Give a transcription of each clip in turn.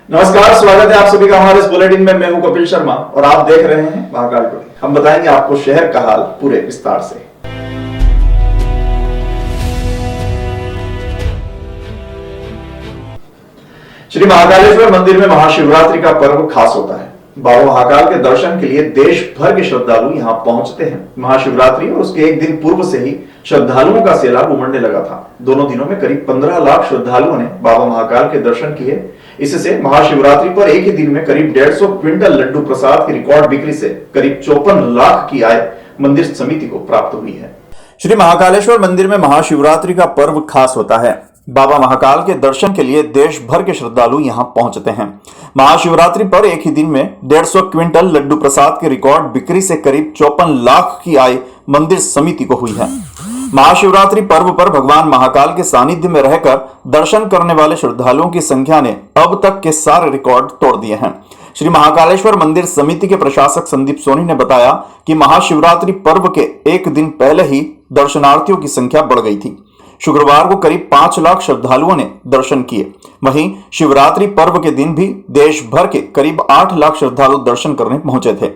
नमस्कार, स्वागत है आप सभी का हमारे इस बुलेटिन में। मैं हूं कपिल शर्मा और आप देख रहे हैं महाकाल टुडे। हम बताएंगे आपको शहर का हाल पूरे विस्तार से। श्री महाकालेश्वर मंदिर में महाशिवरात्रि का पर्व खास होता है। बाबा महाकाल के दर्शन के लिए देश भर के श्रद्धालु यहां पहुंचते हैं। महाशिवरात्रि और उसके एक दिन पूर्व से ही श्रद्धालुओं का सैलाब उमड़ने लगा था। दोनों दिनों में करीब 15 लाख श्रद्धालुओं ने बाबा महाकाल के दर्शन किए। इससे महाशिवरात्रि पर एक ही दिन में करीब 150 क्विंटल लड्डू प्रसाद की रिकॉर्ड बिक्री से करीब 54 लाख की आय मंदिर समिति को प्राप्त हुई है। श्री महाकालेश्वर मंदिर में महाशिवरात्रि का पर्व खास होता है। बाबा महाकाल के दर्शन के लिए देश भर के श्रद्धालु यहां पहुंचते हैं। महाशिवरात्रि पर एक ही दिन में 150 क्विंटल लड्डू प्रसाद के रिकॉर्ड बिक्री से करीब 54 लाख की आय मंदिर समिति को हुई है। महाशिवरात्रि पर्व पर भगवान महाकाल के सानिध्य में रहकर दर्शन करने वाले श्रद्धालुओं की संख्या ने अब तक के सारे रिकॉर्ड तोड़ दिए हैं। श्री महाकालेश्वर मंदिर समिति के प्रशासक संदीप सोनी ने बताया कि महाशिवरात्रि पर्व के एक दिन पहले ही दर्शनार्थियों की संख्या बढ़ गई थी। शुक्रवार को करीब 5 लाख श्रद्धालुओं ने दर्शन किए। वहीं शिवरात्रि पर्व के दिन भी देश भर के करीब 8 लाख श्रद्धालु दर्शन करने पहुंचे थे।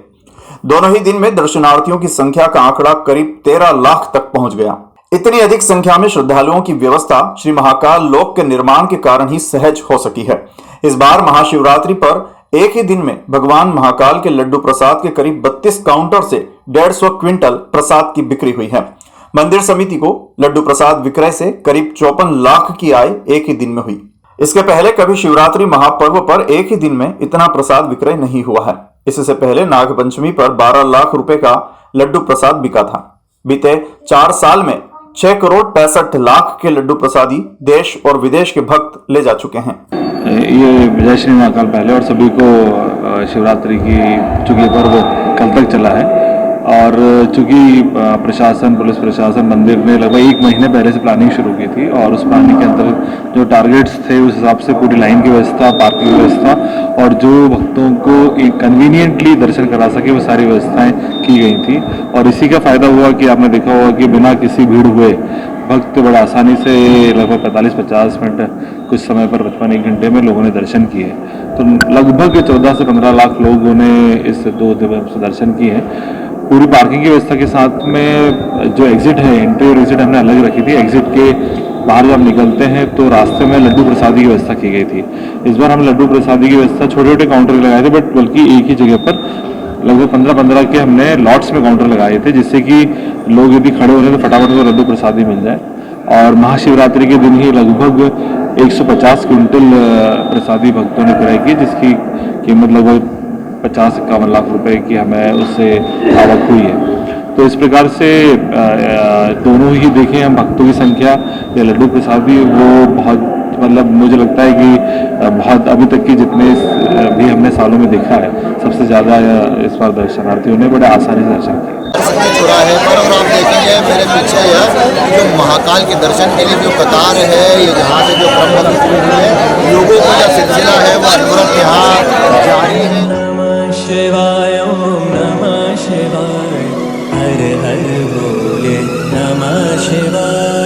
दोनों ही दिन में दर्शनार्थियों की संख्या का आंकड़ा करीब 13 लाख तक पहुंच गया। इतनी अधिक संख्या में श्रद्धालुओं की व्यवस्था श्री महाकाल लोक के निर्माण के कारण ही सहज हो सकी है। इस बार महाशिवरात्रि पर एक ही दिन में भगवान महाकाल के लड्डू प्रसाद के करीब 32 काउंटर से 150 क्विंटल प्रसाद की बिक्री हुई है। मंदिर समिति को लड्डू प्रसाद विक्रय से करीब 54 लाख की आय एक ही दिन में हुई। इसके पहले कभी शिवरात्रि महापर्व पर एक ही दिन में इतना प्रसाद विक्रय नहीं हुआ है। इससे पहले नागपंचमी पर 12 लाख रुपए का लड्डू प्रसाद बिका था। बीते 4 साल में 6 करोड़ 65 लाख के लड्डू प्रसादी देश और विदेश के भक्त ले जा चुके हैं। ये जय श्री महाकाल पहले और सभी को शिवरात्रि की चूंकि पर्व कल तक चला है और चूंकि प्रशासन पुलिस प्रशासन मंदिर ने लगभग 1 महीने पहले से प्लानिंग शुरू की थी और उस प्लानिंग के अंतर्गत जो टारगेट्स थे उस हिसाब से पूरी लाइन की व्यवस्था, पार्किंग व्यवस्था और जो भक्तों को एक कन्वीनियंटली दर्शन करा सके वो सारी व्यवस्थाएं की गई थी। और इसी का फायदा हुआ कि आपने देखा होगा कि बिना किसी भीड़ हुए भक्त बड़े आसानी से लगभग 45-50 मिनट कुछ समय पर 55-1 घंटे में लोगों ने दर्शन किए। तो लगभग 14 से 15 लाख लोगों ने इस 2 दिवस दर्शन किए हैं। पूरी पार्किंग की व्यवस्था के साथ में जो एग्जिट है, एंट्री और एग्जिट हमने अलग रखी थी। एग्जिट के बाहर जब निकलते हैं तो रास्ते में लड्डू प्रसादी की व्यवस्था की गई थी। इस बार हम लड्डू प्रसादी की व्यवस्था छोटे छोटे काउंटर लगाए थे बल्कि एक ही जगह पर लगभग 15-15 के हमने लॉट्स में काउंटर लगाए थे जिससे कि लोग यदि खड़े हो रहे तो फटाफट को लड्डू प्रसादी मिल जाए। और महाशिवरात्रि के दिन ही लगभग 150 क्विंटल प्रसादी भक्तों ने क्रय की जिसकी कीमत लगभग 50-51 लाख रुपए की हमें उससे आवक हुई है। तो इस प्रकार से दोनों ही देखें हम भक्तों की संख्या या लड्डू प्रसादी वो बहुत मतलब मुझे लगता है कि बहुत अभी तक की जितने भी हमने सालों में देखा है सबसे ज़्यादा इस बार दर्शनार्थियों ने बड़े आसानी से दर्शन किया। चौराहे पर और आप देखेंगे मेरे पीछे जो महाकाल के दर्शन के लिए जो कतार है ये जहाँ से जो क्रम शुरू हुई है लोगों का जो सिलसिला है वो तुरंत यहाँ जारी है। नमः शिवाय ओम नमः शिवाय हर हर बोले नमः शिवाय।